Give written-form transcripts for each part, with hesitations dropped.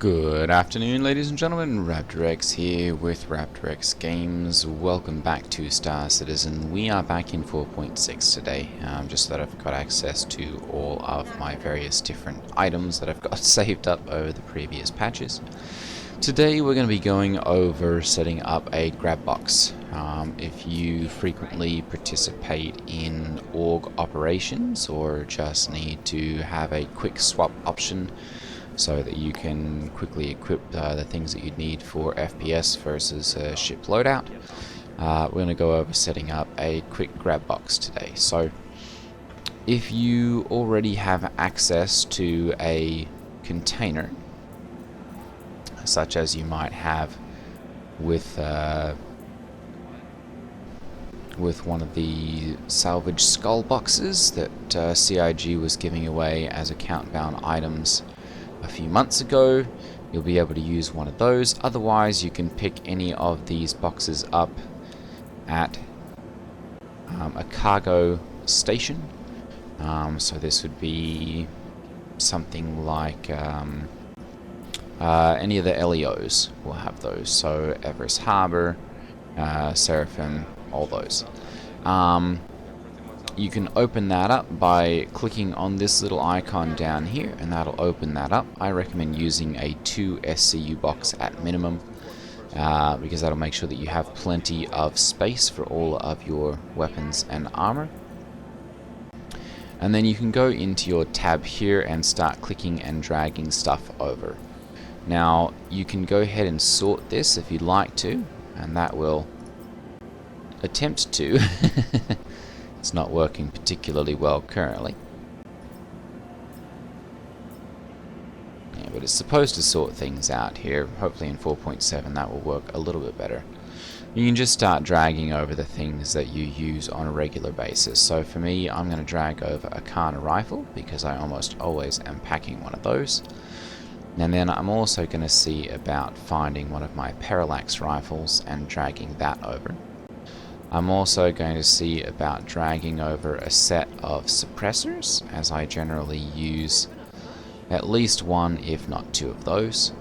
Good afternoon, ladies and gentlemen. Raptor X here with Raptor X Games. Welcome back to Star Citizen. We are back in 4.6 today, just so that I've got access to all of my various different items that I've got saved up over the previous patches. Today we're going to be going over setting up a grab box. If you frequently participate in org operations or just need to have a quick swap option so that you can quickly equip the things that you need for FPS versus ship loadout, we're going to go over setting up a quick grab box today. So if you already have access to a container, such as you might have with one of the salvage skull boxes that CIG was giving away as account-bound items a few months ago, you'll be able to use one of those. Otherwise, you can pick any of these boxes up at a cargo station. So this would be something like any of the LEOs will have those. So Everest Harbor, Seraphim, all those. You can open that up by clicking on this little icon down here, and that'll open that up. I recommend using a 2 SCU box at minimum, because that'll make sure that you have plenty of space for all of your weapons and armor. And then you can go into your tab here and start clicking and dragging stuff over. Now you can go ahead and sort this if you'd like to, and that will attempt to. It's not working particularly well currently. Yeah, but it's supposed to sort things out here. Hopefully in 4.7 that will work a little bit better. You can just start dragging over the things that you use on a regular basis. So for me, I'm going to drag over a Kana rifle because I almost always am packing one of those. And then I'm also going to see about finding one of my parallax rifles and dragging that over. I'm also going to see about dragging over a set of suppressors, as I generally use at least one, if not two of those.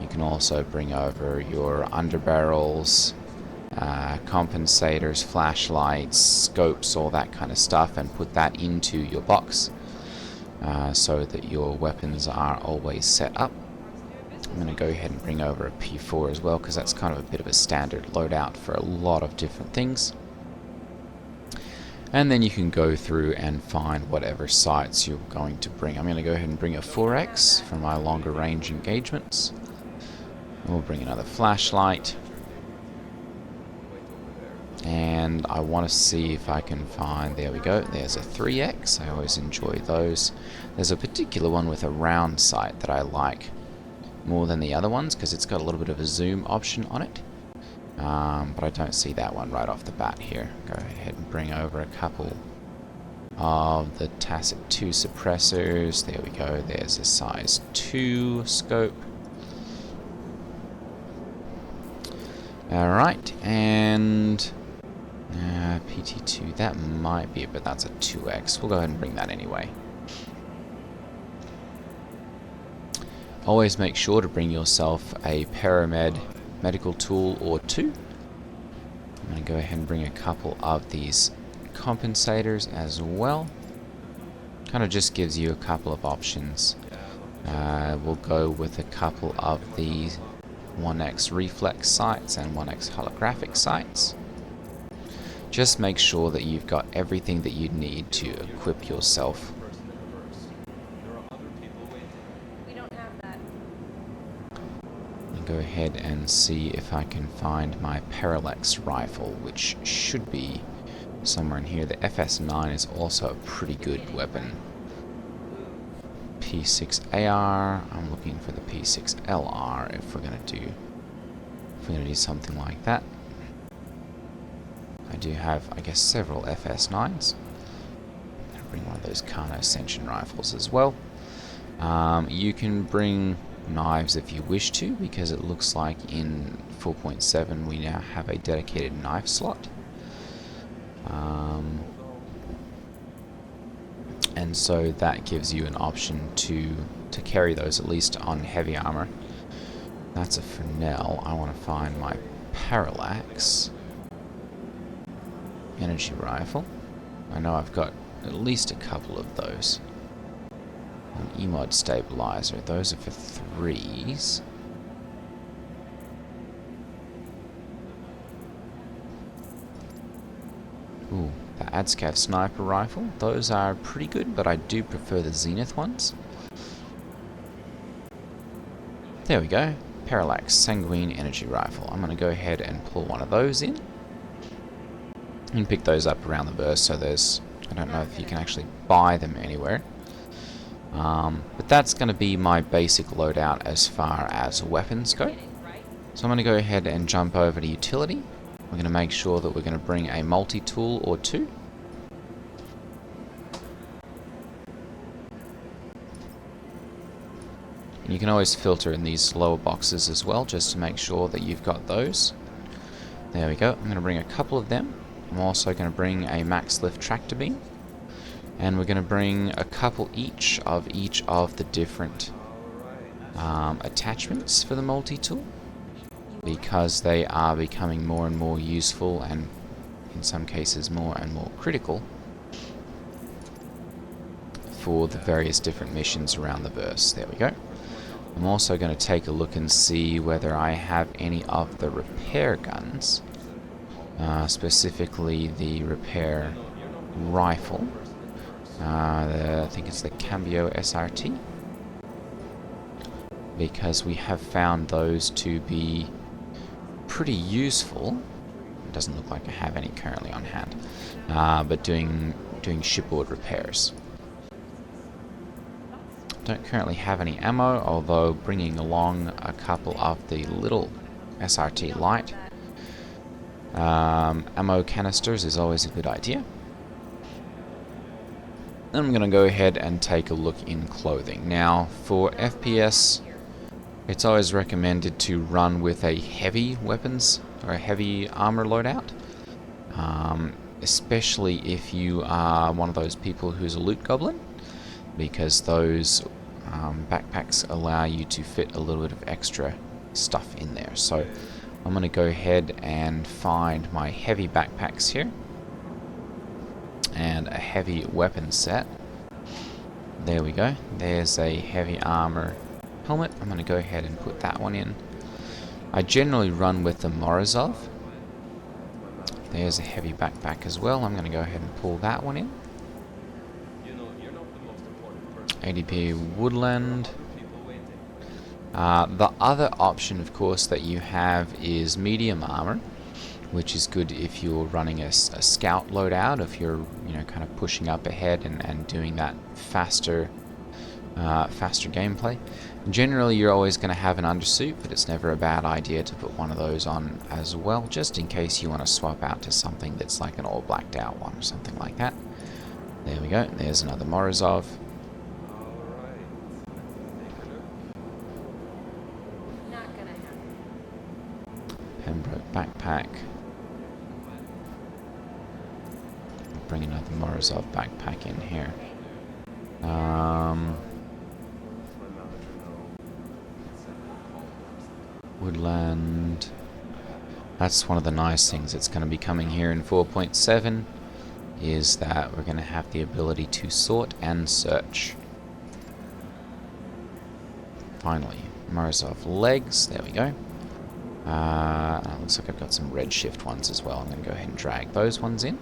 You can also bring over your underbarrels, compensators, flashlights, scopes, all that kind of stuff, and put that into your box so that your weapons are always set up. I'm going to go ahead and bring over a P4 as well, because that's kind of a bit of a standard loadout for a lot of different things. And then you can go through and find whatever sights you're going to bring. I'm going to go ahead and bring a 4X for my longer range engagements. We'll bring another flashlight. And I want to see if I can find, there we go, there's a 3X. I always enjoy those. There's a particular one with a round sight that I like more than the other ones because it's got a little bit of a zoom option on it. But I don't see that one right off the bat here. Go ahead and bring over a couple of the Tacit 2 suppressors. There we go, there's a size 2 scope. Alright, and PT2, that might be it, but that's a 2X. We'll go ahead and bring that anyway. Always make sure to bring yourself a Paramed medical tool or two. I'm going to go ahead and bring a couple of these compensators as well. Kind of just gives you a couple of options. We'll go with a couple of the 1X reflex sights and 1X holographic sights. Just make sure that you've got everything that you need to equip yourself. Go ahead and see if I can find my parallax rifle, which should be somewhere in here. The FS9 is also a pretty good weapon. P6AR. I'm looking for the P6LR if we're gonna do something like that. I do have, I guess, several FS9s. I'll bring one of those Kana Ascension rifles as well. You can bring knives if you wish to, because it looks like in 4.7 we now have a dedicated knife slot. And so that gives you an option to carry those, at least on heavy armor. That's a Fresnel. I want to find my Parallax energy rifle. I know I've got at least a couple of those. An EMOD stabilizer. Those are for 3s. Ooh, the ADSCAV sniper rifle. Those are pretty good, but I do prefer the Zenith ones. There we go. Parallax Sanguine energy rifle. I'm going to go ahead and pull one of those in. And pick those up around the burst, so there's... I don't know if you can actually buy them anywhere. But that's going to be my basic loadout as far as weapons go. So I'm going to go ahead and jump over to utility. We're going to make sure that we're going to bring a multi-tool or 2. And you can always filter in these lower boxes as well, just to make sure that you've got those. There we go. I'm going to bring a couple of them. I'm also going to bring a max lift tractor beam. And we're going to bring a couple each of the different attachments for the multi-tool, because they are becoming more and more useful, and in some cases more and more critical for the various different missions around the burst. There we go. I'm also going to take a look and see whether I have any of the repair guns, specifically the repair rifle. I think it's the Cambio SRT, because we have found those to be pretty useful. It doesn't look like I have any currently on hand, but doing shipboard repairs. Don't currently have any ammo, although bringing along a couple of the little SRT light ammo canisters is always a good idea. Then I'm going to go ahead and take a look in clothing. Now, for FPS, it's always recommended to run with a heavy weapons or a heavy armor loadout, especially if you are one of those people who's a loot goblin, because those backpacks allow you to fit a little bit of extra stuff in there. So I'm going to go ahead and find my heavy backpacks here and a heavy weapon set. There we go. There's a heavy armor helmet. I'm going to go ahead and put that one in. I generally run with the Morozov. There's a heavy backpack as well. I'm going to go ahead and pull that one in. ADP Woodland. The other option, of course, that you have is medium armor, which is good if you're running a scout loadout, if you're kind of pushing up ahead and doing that faster gameplay. Generally, you're always going to have an undersuit, but it's never a bad idea to put one of those on as well, just in case you want to swap out to something that's like an all blacked out one or something like that. There we go. There's another Morozov. Pembroke backpack. Bring another Morozov backpack in here. Woodland. That's one of the nice things that's going to be coming here in 4.7, is that we're going to have the ability to sort and search. Finally, Morozov legs. There we go. Looks like I've got some redshift ones as well. I'm going to go ahead and drag those ones in.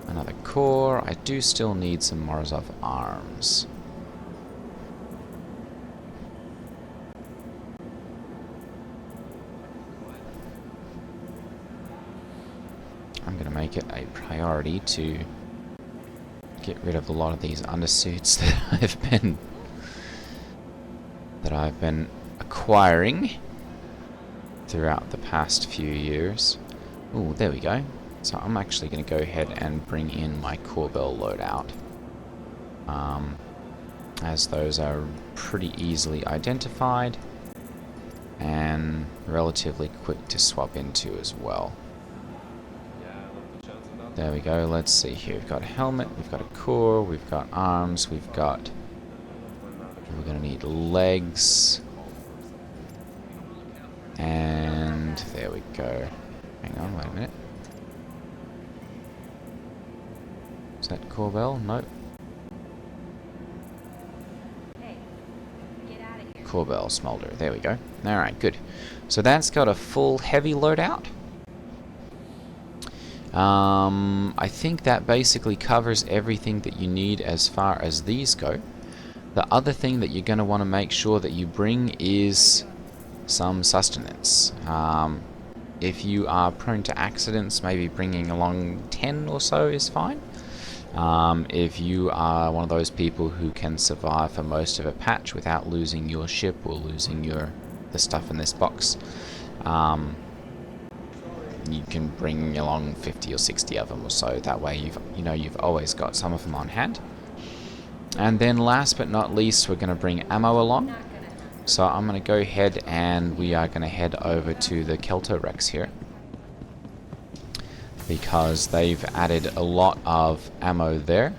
Another core. I do still need some Morozov arms. I'm going to make it a priority to get rid of a lot of these undersuits that I've been acquiring throughout the past few years. Oh, there we go. So I'm actually going to go ahead and bring in my Corbel loadout, as those are pretty easily identified and relatively quick to swap into as well. There we go. Let's see here. We've got a helmet, we've got a core, we've got arms, we're going to need legs. And there we go. Hang on, wait a minute. Is that Corbell? Nope. Corbell Smolder. There we go. Alright, good. So that's got a full heavy loadout. I think that basically covers everything that you need as far as these go. The other thing that you're going to want to make sure that you bring is some sustenance. If you are prone to accidents, maybe bringing along 10 or so is fine. If you are one of those people who can survive for most of a patch without losing your ship or losing the stuff in this box, you can bring along 50 or 60 of them or so. That way you've always got some of them on hand. And then last but not least, we're going to bring ammo along. So I'm going to go ahead and we are going to head over to the Keltorex here, because they've added a lot of ammo there.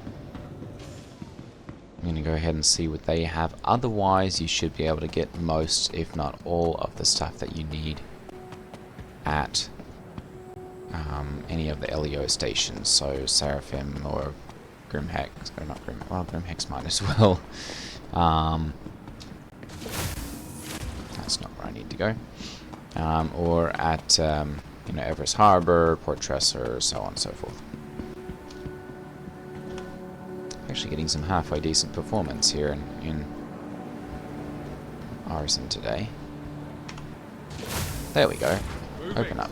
I'm going to go ahead and see what they have. Otherwise, you should be able to get most, if not all, of the stuff that you need at any of the LEO stations. So Seraphim or Grimhex, or not Grimhex, well, Grimhex might as well. That's not where I need to go. Or at Everest Harbor, Port Tresor, so on and so forth. Actually getting some halfway decent performance here in Arson today. There we go. Open up.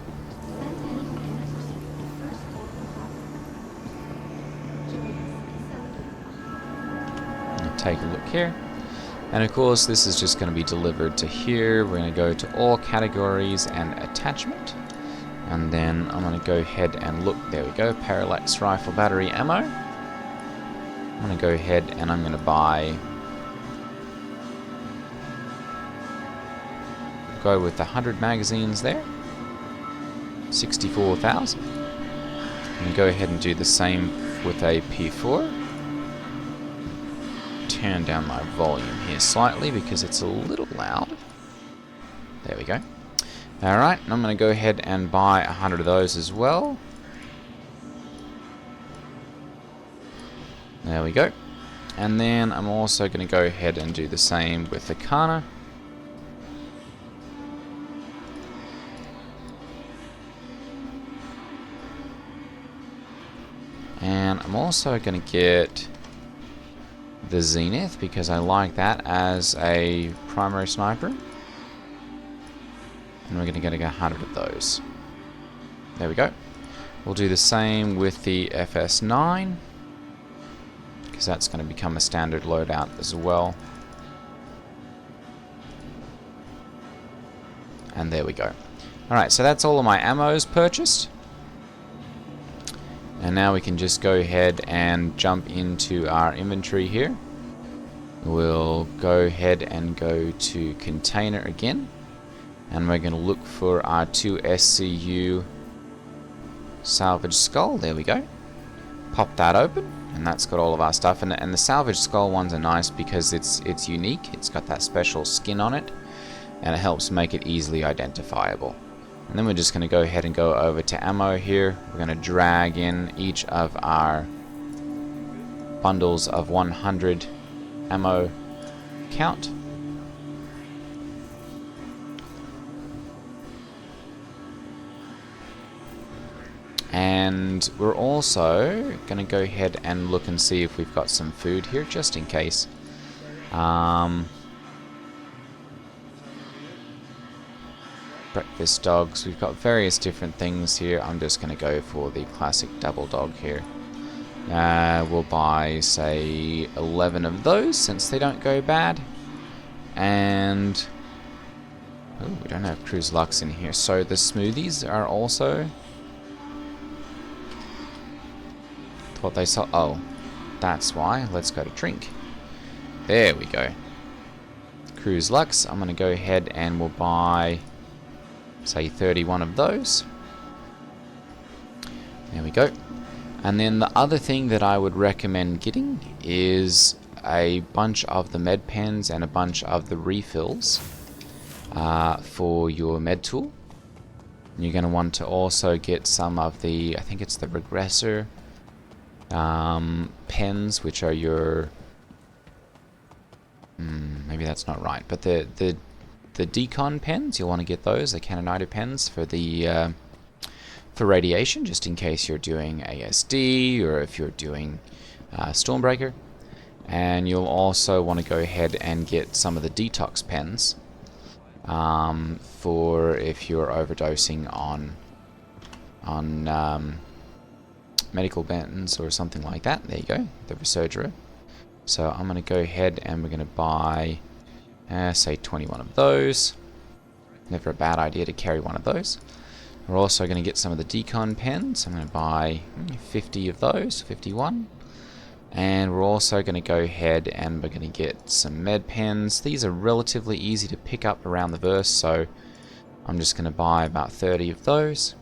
Take a look here. And of course this is just going to be delivered to here. We're going to go to all categories and attachment. And then I'm going to go ahead and look. There we go. Parallax rifle battery ammo. I'm going to go ahead and I'm going to buy. Go with the 100 magazines there. 64,000. And go ahead and do the same with a P4. Turn down my volume here slightly because it's a little loud. There we go. Alright, I'm going to go ahead and buy 100 of those as well. There we go. And then I'm also going to go ahead and do the same with the Kana. And I'm also going to get the Zenith because I like that as a primary sniper. And we're going to get 100 of those. There we go. We'll do the same with the FS9 because that's going to become a standard loadout as well. And there we go. Alright, so that's all of my ammos purchased. And now we can just go ahead and jump into our inventory here. We'll go ahead and go to container again. And we're going to look for our 2 SCU salvage skull. There we go. Pop that open. And that's got all of our stuff. And the salvage skull ones are nice because it's unique. It's got that special skin on it. And it helps make it easily identifiable. And then we're just going to go ahead and go over to ammo here. We're going to drag in each of our bundles of 100 ammo count. And we're also going to go ahead and look and see if we've got some food here, just in case. Breakfast dogs. We've got various different things here. I'm just going to go for the classic double dog here. We'll buy, say, 11 of those since they don't go bad. And oh, we don't have Cruise Lux in here. So the smoothies are also. Thought they saw. Oh, that's why. Let's go to drink. There we go. Cruise Lux. I'm going to go ahead and we'll buy, say, 31 of those. There we go. And then the other thing that I would recommend getting is a bunch of the med pens and a bunch of the refills for your med tool. You're going to want to also get some of the, I think it's the regressor pens, which are your, maybe that's not right, but the decon pens, you'll want to get those, the canonizer pens for the for radiation, just in case you're doing ASD or if you're doing Stormbreaker. And you'll also want to go ahead and get some of the detox pens for if you're overdosing on medical bans or something like that. There you go, the Resurgera. So I'm going to go ahead and we're going to buy, say 21 of those. Never a bad idea to carry one of those. We're also going to get some of the decon pens. I'm going to buy 50 of those, 51. And we're also going to go ahead and we're going to get some med pens. These are relatively easy to pick up around the verse, so I'm just going to buy about 30 of those.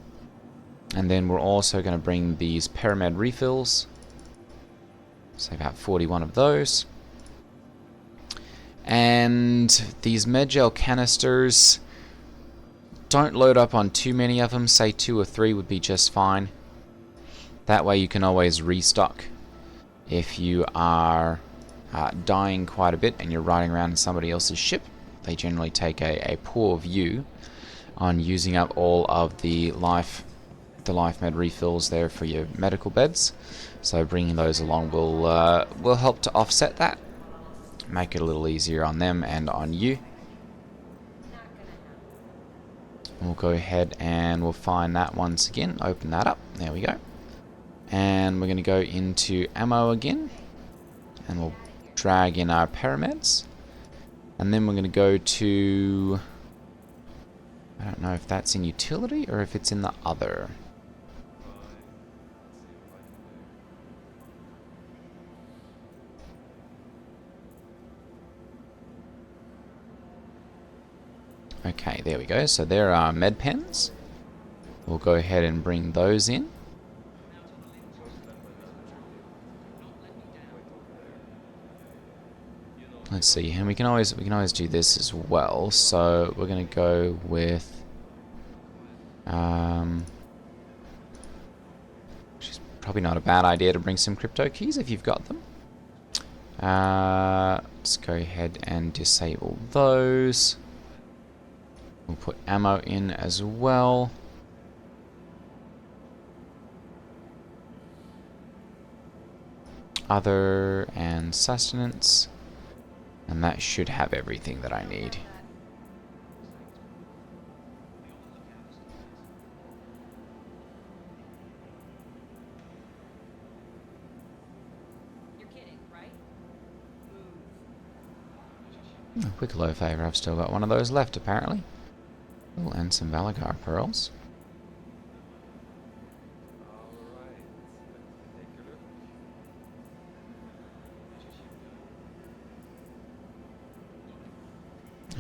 And then we're also going to bring these Paramed refills, so about 41 of those. And these Medgel canisters, don't load up on too many of them, say 2 or 3 would be just fine. That way you can always restock. If you are dying quite a bit and you're riding around in somebody else's ship, they generally take a poor view on using up all of the life med refills there for your medical beds. So bringing those along will help to offset that, make it a little easier on them and on you. We'll go ahead and we'll find that once again, open that up, there we go. And we're going to go into ammo again, and we'll drag in our parameds, and then we're going to go to, I don't know if that's in utility or if it's in the other. Okay, there we go. So there are med pens. We'll go ahead and bring those in. Let's see, and we can always do this as well. So we're going to go with, which is probably not a bad idea to bring some crypto keys if you've got them. Let's go ahead and disable those. We'll put ammo in as well. Other and sustenance. And that should have everything that I need. You're kidding, right? Oh, quick low favor, I've still got one of those left apparently. Oh, and some Valagar pearls.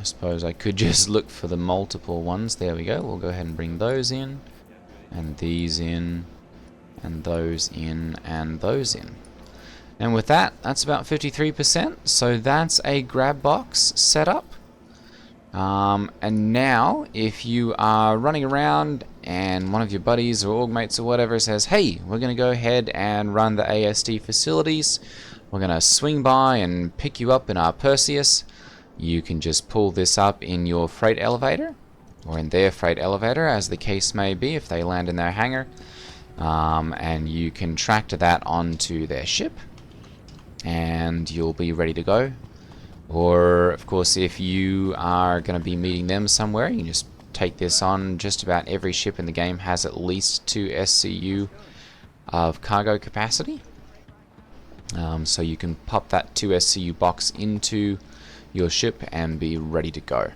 I suppose I could just look for the multiple ones. There we go. We'll go ahead and bring those in, and these in, and those in, and those in. And with that, that's about 53%. So that's a grab box setup. And now, if you are running around and one of your buddies or org mates or whatever says, hey, we're going to go ahead and run the ASD facilities, we're going to swing by and pick you up in our Perseus, you can just pull this up in your freight elevator, or in their freight elevator, as the case may be, if they land in their hangar, and you can tractor that onto their ship, and you'll be ready to go. Or, of course, if you are going to be meeting them somewhere, you can just take this on. Just about every ship in the game has at least 2 SCU of cargo capacity. So you can pop that 2 SCU box into your ship and be ready to go.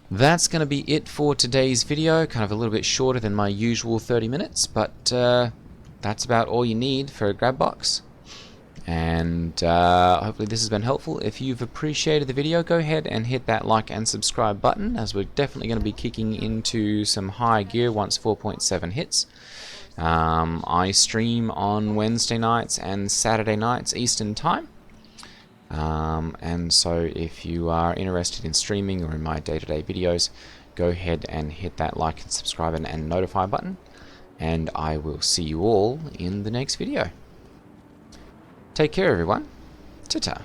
That's going to be it for today's video. Kind of a little bit shorter than my usual 30 minutes, but that's about all you need for a grab box. And hopefully this has been helpful. If you've appreciated the video, go ahead and hit that like and subscribe button, as we're definitely going to be kicking into some high gear once 4.7 hits. I stream on Wednesday nights and Saturday nights Eastern Time. And so if you are interested in streaming or in my day-to-day videos, go ahead and hit that like and subscribe and notify button, and I will see you all in the next video. Take care, everyone. Ta-ta.